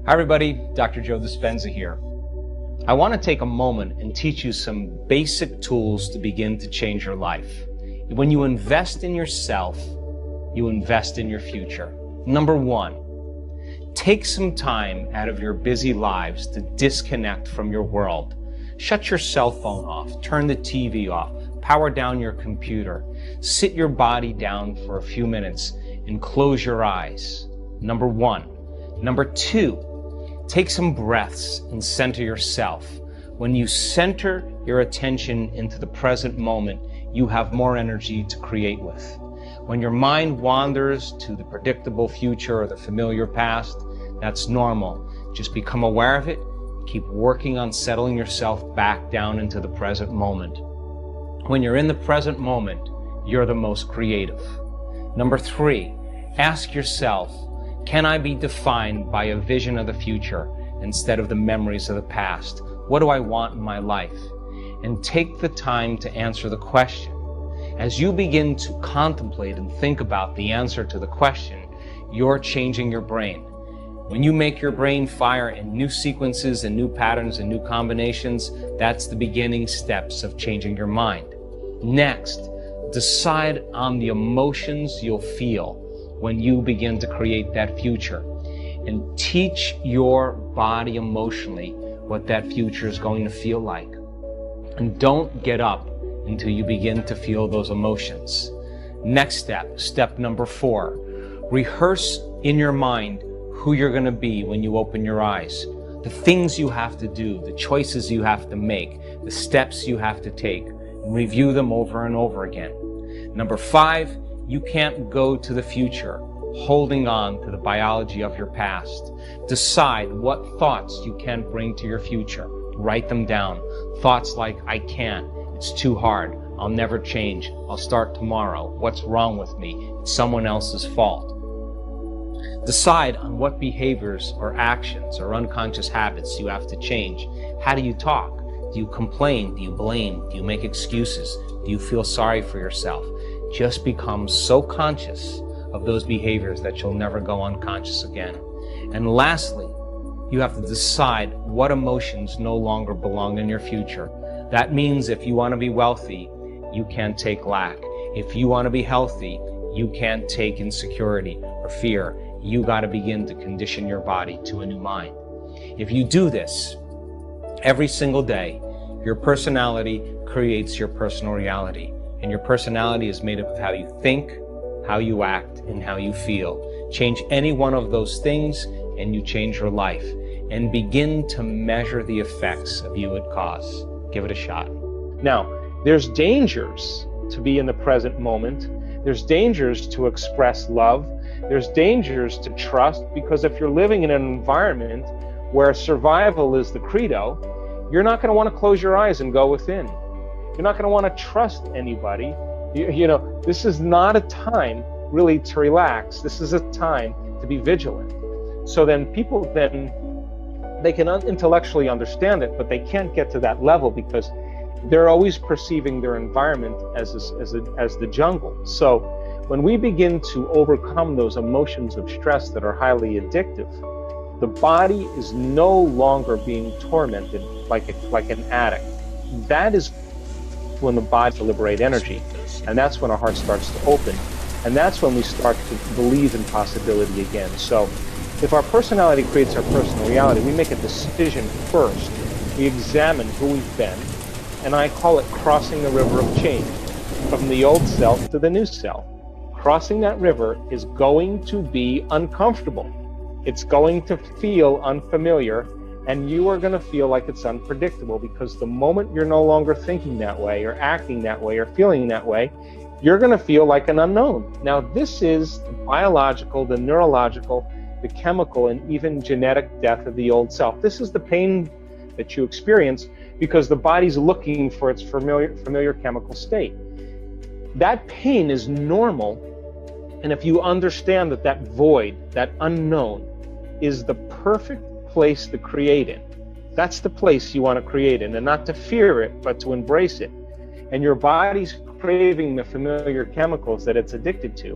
Hi everybody, Dr. Joe Dispenza here. I want to take a moment and teach you some basic tools to begin to change your life. When you invest in yourself, you invest in your future. Number one, take some time out of your busy lives to disconnect from your world. Shut your cell phone off, turn the TV off, power down your computer, sit your body down for a few minutes and close your eyes. Number one. Number two, take some breaths and center yourself. When you center your attention into the present moment, you have more energy to create with. When your mind wanders to the predictable future or the familiar past, that's normal. Just become aware of it. Keep working on settling yourself back down into the present moment. When you're in the present moment, you're the most creative. Number three, ask yourself, can I be defined by a vision of the future instead of the memories of the past? What do I want in my life? And take the time to answer the question. As you begin to contemplate and think about the answer to the question, you're changing your brain. When you make your brain fire in new sequences and new patterns and new combinations, that's the beginning steps of changing your mind. Next, decide on the emotions you'll feel when you begin to create that future, and teach your body emotionally what that future is going to feel like. And don't get up until you begin to feel those emotions. Next step, step number four, rehearse in your mind who you're going to be when you open your eyes, the things you have to do, the choices you have to make, the steps you have to take, and review them over and over again. Number five, you can't go to the future holding on to the biology of your past. Decide what thoughts you can bring to your future. Write them down. Thoughts like, I can't, it's too hard, I'll never change, I'll start tomorrow, what's wrong with me, it's someone else's fault. Decide on what behaviors or actions or unconscious habits you have to change. How do you talk? Do you complain? Do you blame? Do you make excuses? Do you feel sorry for yourself? Just become so conscious of those behaviors that you'll never go unconscious again. And lastly, you have to decide what emotions no longer belong in your future. That means if you want to be wealthy, you can't take lack. If you want to be healthy, you can't take insecurity or fear. You got to begin to condition your body to a new mind. If you do this every single day, your personality creates your personal reality. And your personality is made up of how you think, how you act, and how you feel. Change any one of those things and you change your life. And begin to measure the effects of you it cause. Give it a shot. Now, there's dangers to be in the present moment. There's dangers to express love. There's dangers to trust, because if you're living in an environment where survival is the credo, you're not going to want to close your eyes and go within. You're not going to want to trust anybody. You know, this is not a time really to relax. This is a time to be vigilant. So then people they can intellectually understand it, but they can't get to that level because they're always perceiving their environment as the jungle. So when we begin to overcome those emotions of stress that are highly addictive, the body is no longer being tormented like an addict. That is when the body to liberate energy, and that's when our heart starts to open, and that's when we start to believe in possibility again. So if our personality creates our personal reality, we make a decision first. We examine who we've been, and I call it crossing the river of change, from the old self to the new self. Crossing that river is going to be uncomfortable. It's going to feel unfamiliar, and you are going to feel like it's unpredictable, because the moment you're no longer thinking that way or acting that way or feeling that way, you're going to feel like an unknown. Now, this is the biological, the neurological, the chemical, and even genetic death of the old self. This is the pain that you experience because the body's looking for its familiar chemical state. That pain is normal, and if you understand that that void, that unknown, is the perfect place to create in. That's the place you want to create in, and not to fear it, but to embrace it. And your body's craving the familiar chemicals that it's addicted to.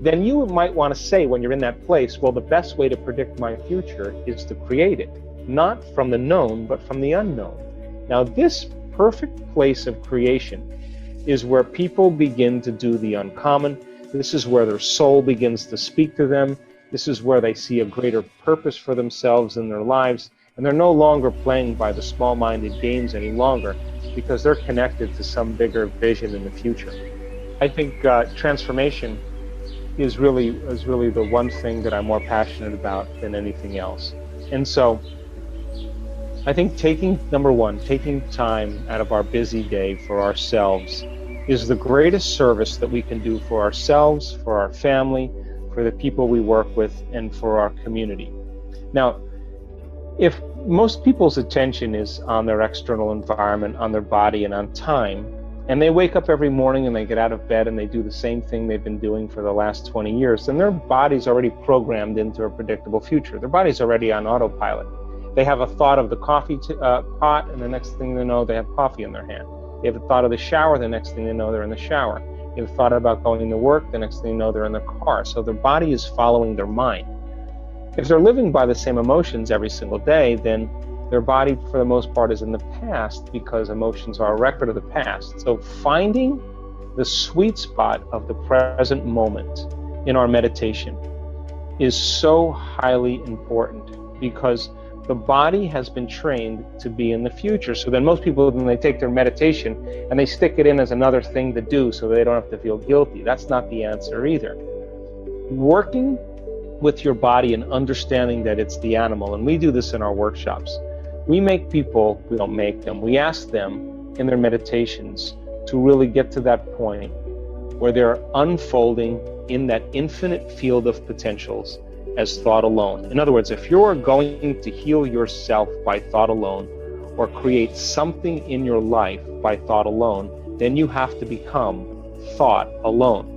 then you might want to say when you're in that place, well, the best way to predict my future is to create it, not from the known, but from the unknown. Now, this perfect place of creation is where people begin to do the uncommon. This is where their soul begins to speak to them. This is where they see a greater purpose for themselves in their lives, and they're no longer playing by the small-minded games any longer, because they're connected to some bigger vision in the future. I think transformation is really the one thing that I'm more passionate about than anything else. And so I think number one, taking time out of our busy day for ourselves is the greatest service that we can do for ourselves, for our family, for the people we work with, and for our community. Now, if most people's attention is on their external environment, on their body, and on time, and they wake up every morning and they get out of bed and they do the same thing they've been doing for the last 20 years, then their body's already programmed into a predictable future. Their body's already on autopilot. They have a thought of the coffee pot, and the next thing they know, they have coffee in their hand. They have a thought of the shower, the next thing they know, they're in the shower. They have a thought about going to work, the next thing they know, they're in the car. So their body is following their mind. If they're living by the same emotions every single day, then their body, for the most part, is in the past, because emotions are a record of the past. So finding the sweet spot of the present moment in our meditation is so highly important, because the body has been trained to be in the future. So then most people, when they take their meditation and they stick it in as another thing to do so they don't have to feel guilty, that's not the answer either. Working with your body and understanding that it's the animal, and we do this in our workshops. We don't make them, we ask them in their meditations to really get to that point where they're unfolding in that infinite field of potentials as thought alone. In other words, if you're going to heal yourself by thought alone, or create something in your life by thought alone, then you have to become thought alone.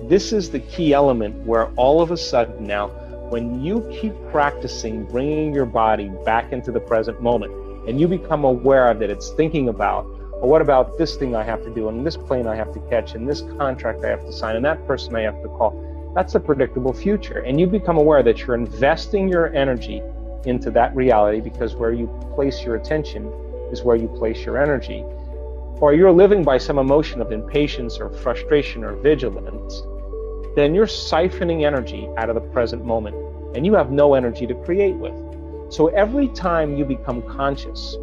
This is the key element where all of a sudden now, when you keep practicing bringing your body back into the present moment, and you become aware that it's thinking about, well, what about this thing I have to do, and this plane I have to catch, and this contract I have to sign, and that person I have to call, that's a predictable future. And you become aware that you're investing your energy into that reality, because where you place your attention is where you place your energy. Or you're living by some emotion of impatience or frustration or vigilance, then you're siphoning energy out of the present moment, and you have no energy to create with. So every time you become conscious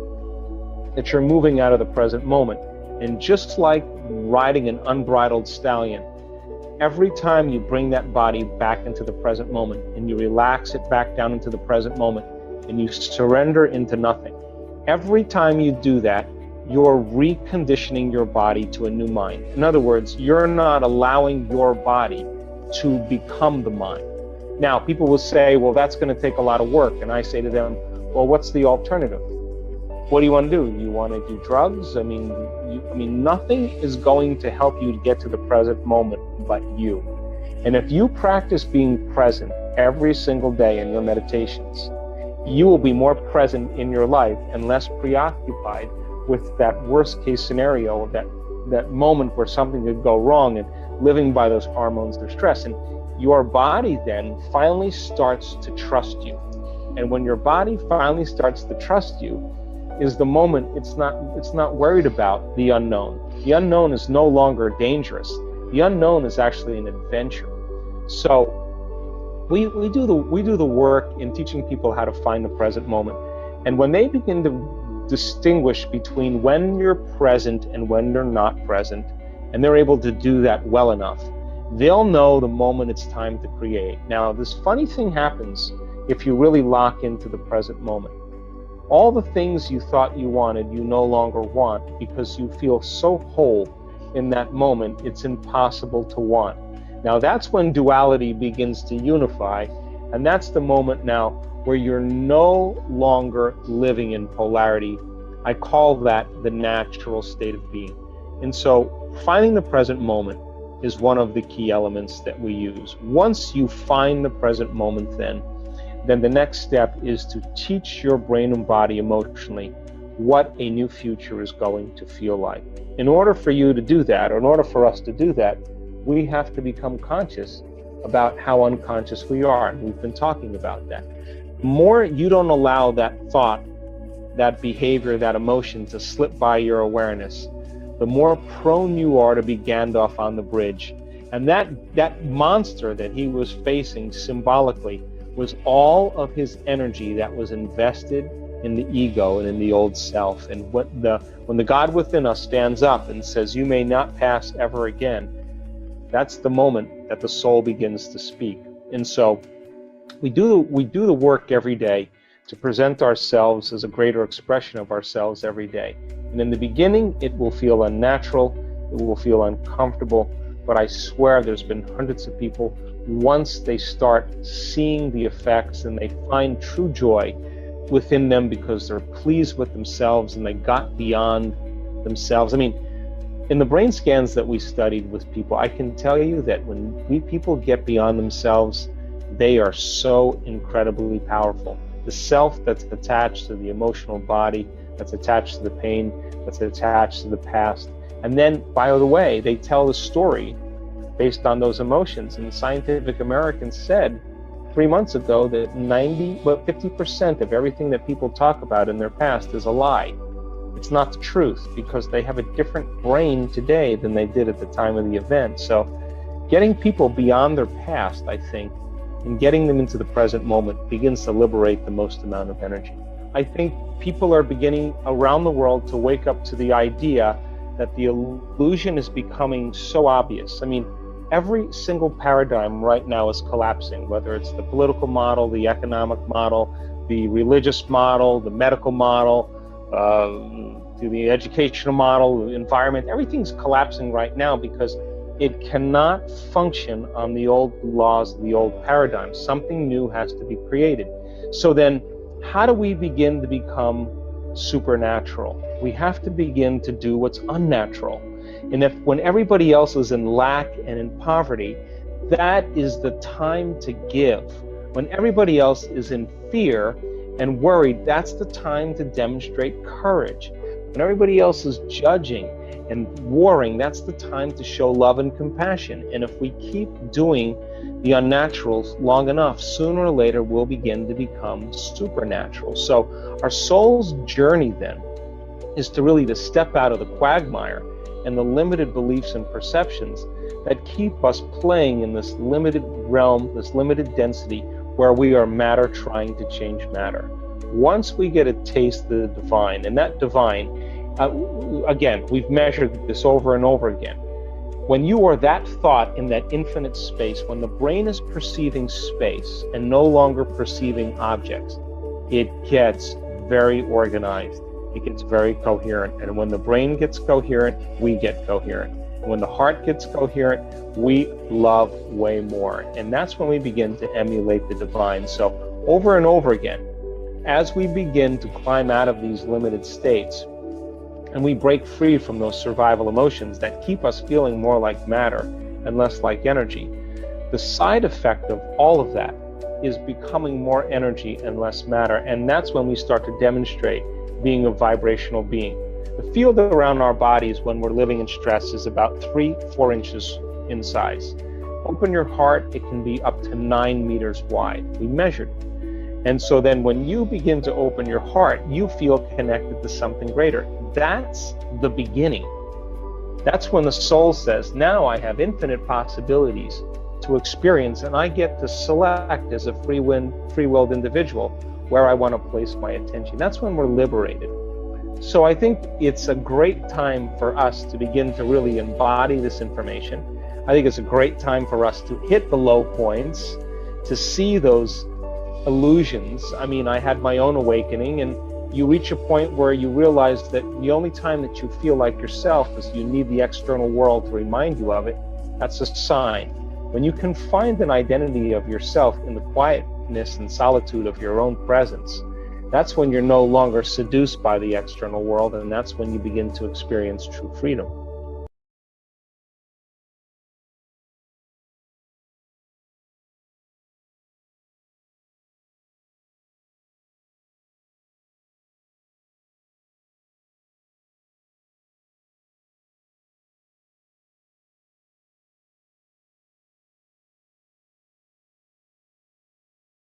that you're moving out of the present moment, and just like riding an unbridled stallion, every time you bring that body back into the present moment and you relax it back down into the present moment and you surrender into nothing, every time you do that, you're reconditioning your body to a new mind. In other words, you're not allowing your body to become the mind. Now, people will say, well, that's going to take a lot of work. And I say to them, well, what's the alternative? What do you want to do? You want to do drugs? I mean, nothing is going to help you to get to the present moment but you. And if you practice being present every single day in your meditations, you will be more present in your life and less preoccupied with that worst case scenario, that moment where something could go wrong, and living by those hormones of stress. And your body then finally starts to trust you. And when your body finally starts to trust you is the moment it's not worried about the unknown. The unknown is no longer dangerous. The unknown is actually an adventure. So we do the work in teaching people how to find the present moment. And when they begin to distinguish between when you're present and when you're not present, and they're able to do that well enough, they'll know the moment it's time to create. Now, this funny thing happens if you really lock into the present moment. All the things you thought you wanted, you no longer want, because you feel so whole in that moment, it's impossible to want. Now, that's when duality begins to unify, and that's the moment now where you're no longer living in polarity. I call that the natural state of being. And so finding the present moment is one of the key elements that we use. Once you find the present moment, then the next step is to teach your brain and body emotionally what a new future is going to feel like. In order for you to do that, or in order for us to do that, we have to become conscious about how unconscious we are. And we've been talking about that. The more you don't allow that thought, that behavior, that emotion to slip by your awareness, the more prone you are to be Gandalf on the bridge. And that monster that he was facing symbolically was all of his energy that was invested in the ego and in the old self. And when the God within us stands up and says, "You may not pass ever again," that's the moment that the soul begins to speak. And so we do the work every day to present ourselves as a greater expression of ourselves every day. And in the beginning, it will feel unnatural, it will feel uncomfortable, but I swear there's been hundreds of people, once they start seeing the effects and they find true joy within them because they're pleased with themselves and they got beyond themselves. I mean, in the brain scans that we studied with people, I can tell you that when people get beyond themselves, they are so incredibly powerful. The self that's attached to the emotional body, that's attached to the pain, that's attached to the past. And then, by the way, they tell the story based on those emotions. And Scientific American said 3 months ago that 50% of everything that people talk about in their past is a lie. It's not the truth, because they have a different brain today than they did at the time of the event. So getting people beyond their past, I think, and getting them into the present moment begins to liberate the most amount of energy. I think people are beginning around the world to wake up to the idea that the illusion is becoming so obvious. I mean, every single paradigm right now is collapsing, whether it's the political model, the economic model, the religious model, the medical model, the educational model, the environment. Everything's collapsing right now because it cannot function on the old laws, the old paradigms. Something new has to be created. So then, how do we begin to become supernatural? We have to begin to do what's unnatural. And when everybody else is in lack and in poverty, that is the time to give. When everybody else is in fear and worried, that's the time to demonstrate courage. When everybody else is judging and warring, that's the time to show love and compassion. And if we keep doing the unnaturals long enough, sooner or later we'll begin to become supernatural. So our soul's journey then is to step out of the quagmire and the limited beliefs and perceptions that keep us playing in this limited realm, this limited density, where we are matter trying to change matter. Once we get a taste of the divine, and that divine, again, we've measured this over and over again. When you are that thought in that infinite space, when the brain is perceiving space and no longer perceiving objects, it gets very organized. It gets very coherent. And when the brain gets coherent, we get coherent. When the heart gets coherent, we love way more. And that's when we begin to emulate the divine. So over and over again, as we begin to climb out of these limited states, and we break free from those survival emotions that keep us feeling more like matter and less like energy, the side effect of all of that is becoming more energy and less matter. And that's when we start to demonstrate being a vibrational being. The field around our bodies when we're living in stress is about 3-4 inches in size. Open your heart, it can be up to 9 meters wide. We measured it. And so then when you begin to open your heart, you feel connected to something greater. That's the beginning. That's when the soul says, now I have infinite possibilities to experience, and I get to select as a free-willed individual where I want to place my attention. That's when we're liberated. So I think it's a great time for us to begin to really embody this information. I think it's a great time for us to hit the low points, to see those illusions. I mean, I had my own awakening, and you reach a point where you realize that the only time that you feel like yourself is you need the external world to remind you of it. That's a sign. When you can find an identity of yourself in the quietness and solitude of your own presence, that's when you're no longer seduced by the external world, and that's when you begin to experience true freedom.